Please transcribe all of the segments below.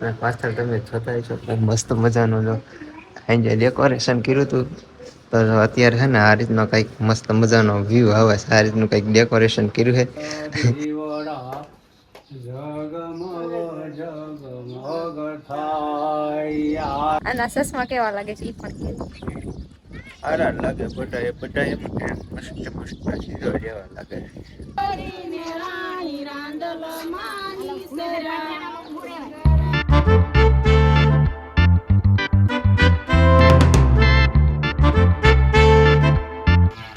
અને પાછળ તમે જોતા હશો મસ્ત મજાનું જો અહીંયા ડેકોરેશન કર્યું હતું. તો અત્યારે છે ને આ રીતનો કંઈક મસ્ત મજાનો વ્યૂ આવે છે. આ રીતનું કંઈક ડેકોરેશન કર્યું છે. આના સસમાં કેવા લાગે છે ઈ પણ આરા લાગે બધા એમ મસ્ત મસ્ત હીરો જેવા લાગે.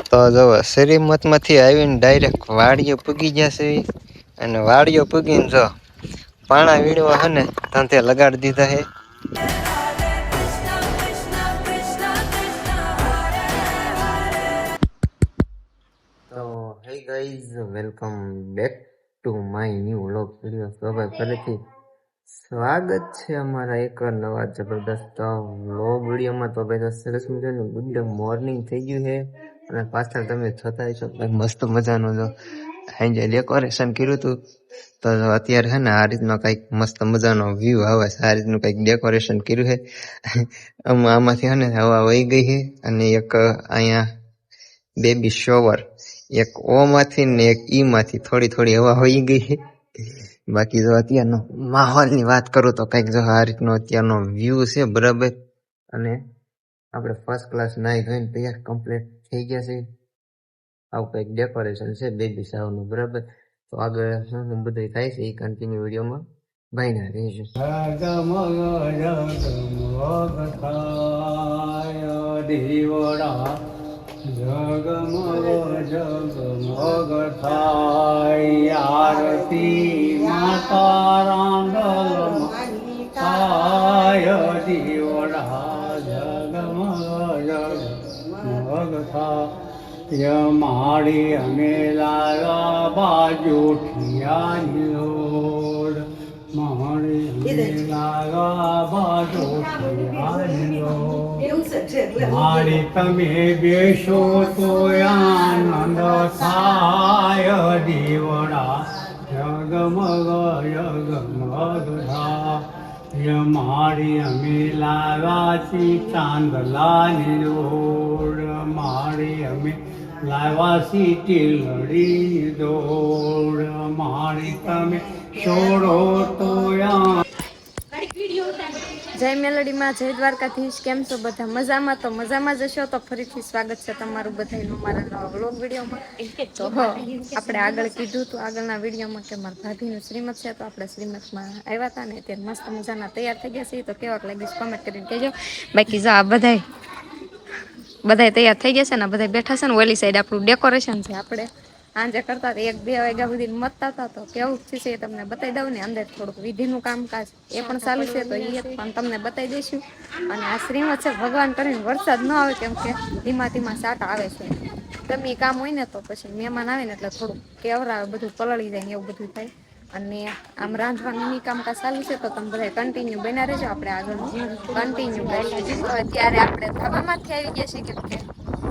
તો જો શ્રીમતમાંથી આવીને ડાયરેક્ટ વાડીએ પૂગી જશે. અને વાડીઓ પૂગીને જો પાણા વીણવા હે ને ધંધે લગાડી દીધા હે. તો hey guys, welcome back to my new vlog video. તો ભાઈ ફરીથી સ્વાગત છે અમારા એક નવા જબરદસ્ત વ્લોગ વિડીયોમાં. તો ભાઈ સરસ મજાનું ગુડ મોર્નિંગ થઈ ગયું છે. અને પાછળ તમે જોતા હશો મસ્ત મજાનું જો અહીંયા ડેકોરેશન કર્યું હતું. તો અત્યારે છે ને આ રીતનો કંઈક મસ્ત મજાનો વ્યૂ આવે છે. આ રીતનું કંઈક ડેકોરેશન કર્યું છે. આમાંથી છે ને હવા વહી ગઈ છે. અને એક અહીંયા બેબી શોવર, એક ઓ માંથી ને એક ઈ માંથી થોડી થોડી હવા વહી ગઈ છે. બાકી જો અત્યારનો માહોલની વાત કરું તો કંઈક જો આ રીતનો અત્યારનો વ્યૂ છે બરાબર. અને આપણે ફર્સ્ટ ક્લાસ નાઈ ધોઈને તૈયાર કમ્પ્લીટ થઈ ગયા છે. આવું કંઈક ડેકોરેશન છે બેબી શાવરનું બરાબર. તો આગળ શું બધું થાય છે એ કન્ટિન્યુ વિડીયોમાં ભાઈના રહેજો. જગમગ જગમગ થાય આરતી માતા રાંગલ થાય દીવડા. જગમગ જગમગ થાય માળી અને લાલા બાજુ ઠિયાની લોડ. માળી અને લાલા બાજુ ઠિયાની લોડ. મારી તમે બેસો તો આનંદ થાય દીવડા. જગમગ જગમગ થાય મારી અમે લાવાથી ચાંદલાની દોડ. મારી અમે લાવાથી ટીલડી દોડ. મારી તમે છોડો તો જય મેલડીમાં, જય દ્વારકાધીશ. કેમ છો બધા? મજામાં? તો મજામાં જશો તો ફરીથી સ્વાગત છે તમારું બધાનું મારા નવા વ્લોગ વિડીયોમાં. તો આપણે આગળ કીધું હતું આગળના વિડીયોમાં કે મારા ભાભીનું શ્રીમત છે. તો આપણે શ્રીમતમાં આવ્યા હતા ને ત્યારે મસ્ત મજાના તૈયાર થઈ ગયા છે. તો કેવાક લાગીશ કોમેન્ટ કરીને કહેજો. બાકી જો આ બધાય તૈયાર થઈ ગયા છે ને બધા બેઠા છે ને ઓલી સાઈડ આપણું ડેકોરેશન છે. આપણે આંજે કરતા 1-2 વાગ્યા સુધી મતતા હતા. તો કેવું છે એ તમને બતાવી દઉં ને. અંદર થોડુંક વિધિનું કામકાજ એ પણ ચાલુ છે. તો એ પણ તમને બતાવી દઈશું. અને આ શ્રીમત છે ભગવાન કરીને વરસાદ ન આવે, કેમ કે ધીમા ધીમા સાટા આવે છે. ગમે કામ હોય ને તો પછી મહેમાન આવે ને એટલે થોડુંક કેવરાવે, બધું પલળી જાય ને એવું બધું થાય. અને આમ રાંધવાનું કામકાજ ચાલુ છે. તો તમે બધા કન્ટિન્યુ બના રહેજો. આપણે આગળનું કન્ટિન્યુ કરીશું. તો અત્યારે આપણે ધાબામાંથી આવી ગયા છીએ, કેમ કે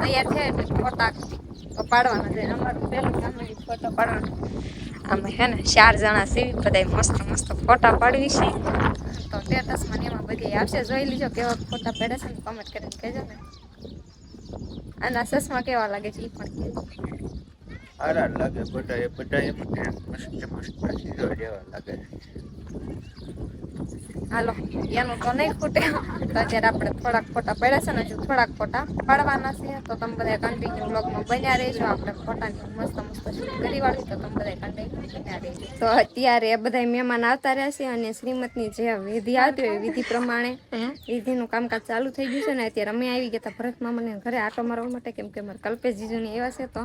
તૈયાર થયા એટલે ફોટા તો પાડવાના છે. અમારું પહેલું કામ ફોટો પાડવાનો. અમે હે ને 4 જણા છીએ, બધા મસ્ત મસ્ત ફોટા પાડવી છે. તો સ્ટેટસમાં એમાં બધી આવશે, જોઈ લીજો કેવા ફોટા પડે છે ને કમેન્ટ કરીને કહેજો ને. આના સસમાં કેવા લાગે છે એ પણ કહેજો. આરા લાગે બધા એમ મસ્ત મસ્ત હીરો જેવા લાગે. હાલો, એનું તો નહીં ખૂટે. તો અત્યારે આપણે થોડાક ફોટા પડ્યા છે ને, હજુ થોડાક ફોટા પાડવાના છે. તો તમે બધા કન્ટિન્યુ બ્લોગમાં બન્યા રહેજો. આપણે ફોટાની મસ્ત મસ્ત શૂટ કરી વાળી. તો તમે બધા કન્ટિન્યુ બન્યા રહેજો. તો અત્યારે એ બધા મહેમાન આવતા રહ્યા છે. અને શ્રીમતની જે વિધિ આવતી હોય વિધિ પ્રમાણે વિધિનું કામકાજ ચાલુ થઈ ગયું છે ને. અત્યારે અમે આવી ગયા હતા ભરત મામાને ઘરે આટો મારવા માટે, કેમ કે અમારે કલ્પેશ જીજુની એવા છે. તો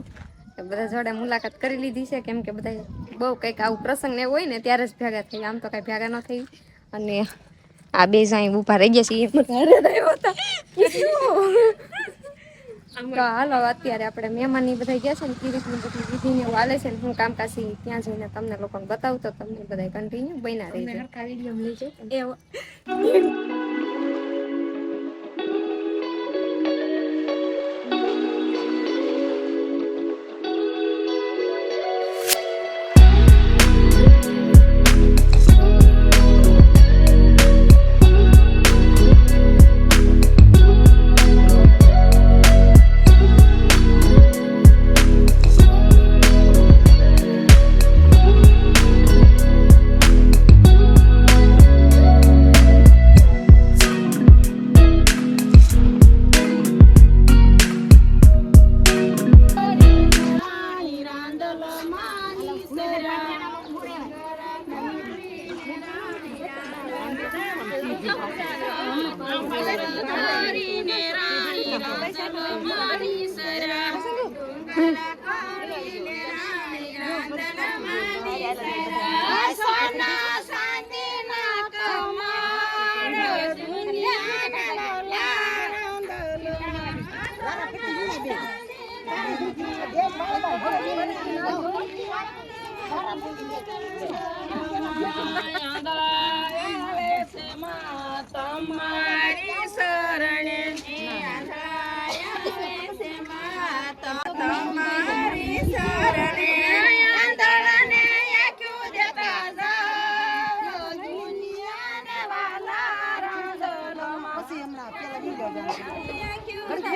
બધા જોડે મુલાકાત કરી લીધી છે, કેમ કે બધા બહુ કંઈક આવું પ્રસંગ ને એવું હોય ને ત્યારે જ ભેગા થઈ. આમ તો કાંઈ ભેગા ન થઈ. અને આ બે સાઈ ઊભા રહી ગયા છે. તો હાલો, અત્યારે આપણે મહેમાનની બધા ગયા છે ને કઈ રીતનું બધી વિધિને એવું હાલે છે ને હું કામકાજ ત્યાં જઈને તમને લોકોને બતાવું. તો તમને બધા કન્ટિન્યુ બન્યા રહેજો. તમારી શરણે તમારી શરણે આંધળાને આંખ્યું દેતા જાઓ દુનિયાને વાલા રાંધણમાં આંખ્યું દેતા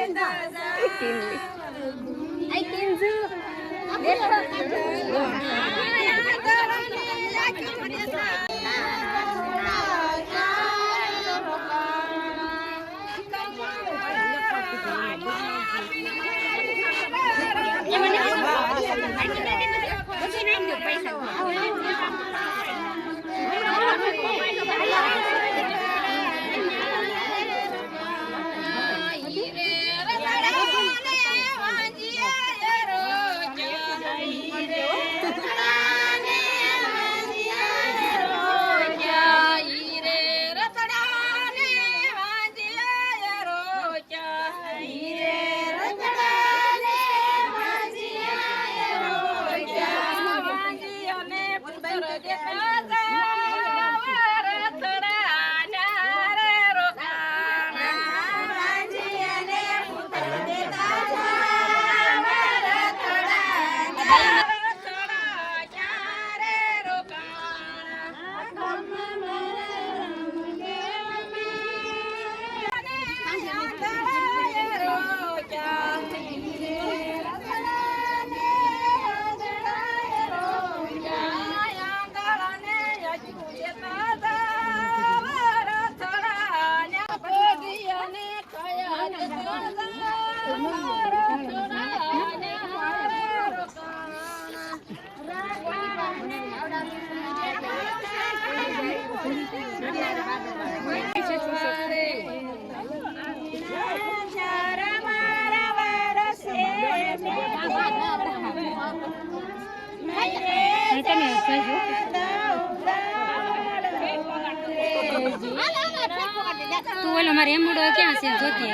તું ઓલો મારે એમડો ક્યાં છે જોતી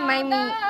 માયમી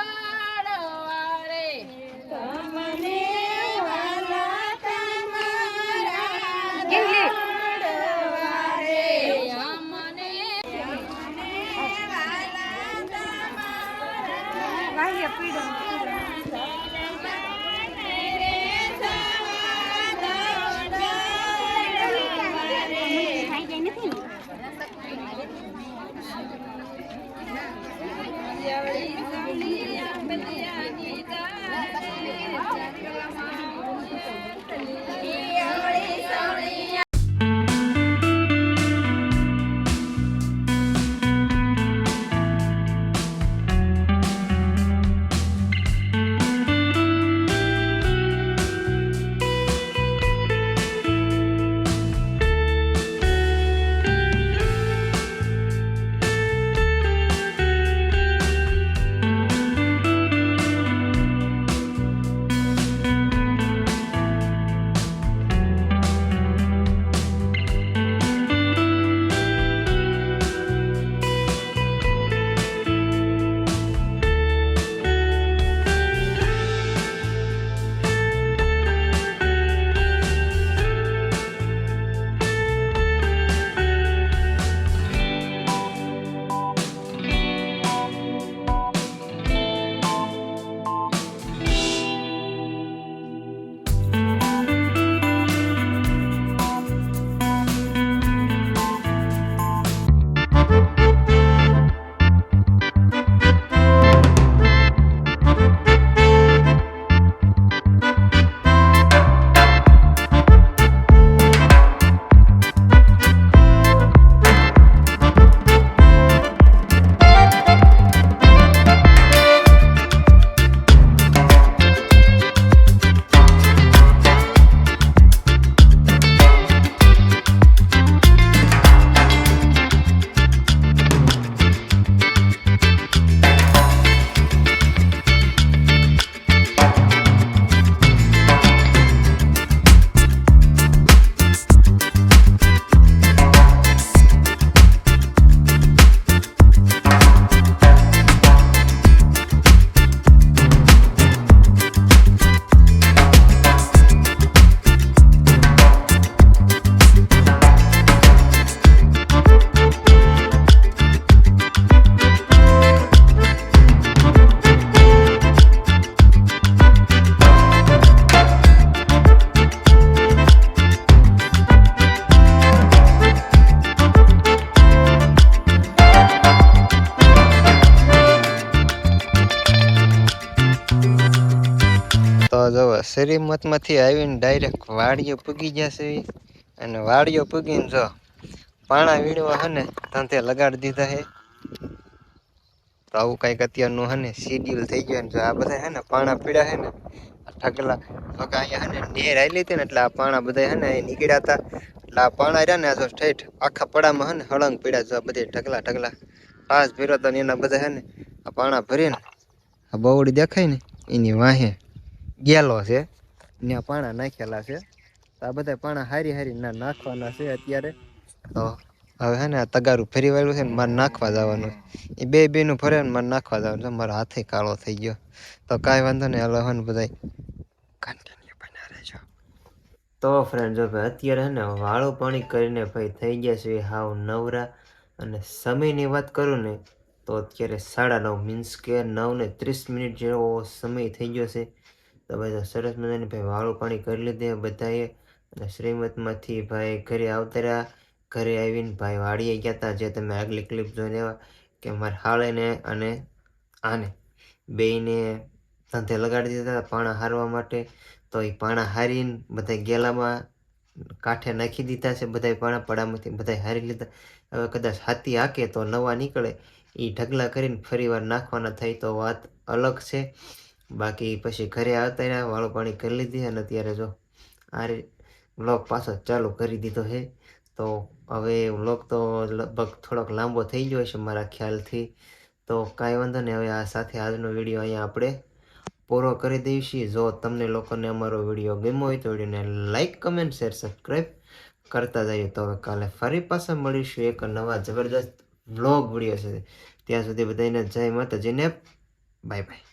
જો શ્રીમતમાંથી આવીને ડાયરેક્ટ વાડીઓ પૂગી ગયા છે અને વાડીઓ પૂગીને જો પાણા વીણવા હે ને ધંધે લગાડી દીધા હે. તો આવું કંઈક અત્યારનું હે ને શેડ્યુલ થઈ ગયું ને જો આ બધા હે ને પાણા પીડ્યા હે ને ઢગલા તો કે અહીંયા હે ને નેર આવેલી હતી ને એટલે આ પાણા બધા હે ને નીકળ્યા હતા એટલે આ પાણા રહ્યા ને આ જો ઠેઠ આખા પડામાં હે ને હળંગ પીડ્યા જો બધે ઢગલા પાસ ભેરો તો એના બધા હે ને આ પાણા ભરીને આ બવડી દેખાય ને એની વાહે ગેલો છે ને આ પાણા નાખેલા છે. તો આ બધા પાણા હારી નાખવાના છે અત્યારે. તો હવે હે ને આ તગારું ફેરી વાળ્યું છે ને મારે નાખવા જવાનું એ બેનું ફરે ને મારે નાખવા જવાનું છે. મારો હાથે કાળો થઈ ગયો તો કાંઈ વાંધો નહીં હાલો હે ને બધા કન્ટિન્યુ બના રહેજો. તો ફ્રેન્ડ જો ભાઈ અત્યારે હે ને વાળું પાણી કરીને ભાઈ થઈ ગયા છે હાવ નવરા. અને સમયની વાત કરું ને તો અત્યારે 9:30 મીન્સ કે 9:30 જેવો સમય થઈ ગયો છે. તો ભાઈ સરસ મજાની ભાઈ વાળું પાણી કરી લીધે બધાએ અને શ્રીમતમાંથી ભાઈ ઘરે આવતા રહ્યા. ઘરે આવીને ભાઈ વાડીએ ગયા હતા જે તમે આગલી ક્લિપ જોઈને આવ્યા કે મારા હાળેને અને આને બેયને ધંધે લગાડી દીધા હતા પાણા હારવા માટે. તો એ પાણા હારીને બધા ગેલામાં કાંઠે નાખી દીધા છે. બધા પાણા પડામાંથી બધા હારી લીધા. હવે કદાચ હાથી હાકે તો નવા નીકળે એ ઢગલા કરીને ફરીવાર નાખવાના થાય તો વાત અલગ છે. બાકી પછી ઘરે આવતા રહ્યા વાળું પાણી કરી લીધી અને અત્યારે જો આ વ્લોગ પાછો ચાલુ કરી દીધો છે. તો હવે વ્લોગ તો લગભગ થોડોક લાંબો થઈ ગયો છે મારા ખ્યાલથી. તો કાંઈ વાંધો નહીં હવે આ સાથે આજનો વિડીયો અહીંયા આપણે પૂરો કરી દઈશું. જો તમને લોકોને અમારો વિડીયો ગમ્યો હોય તો વિડીયોને લાઇક કમેન્ટ શેર સબસ્ક્રાઈબ કરતા જઈએ. તો હવે કાલે ફરી પાછા મળીશું એક નવા જબરદસ્ત વ્લોગ વિડીયો છે. ત્યાં સુધી બધાને જય માતાજીને બાય બાય.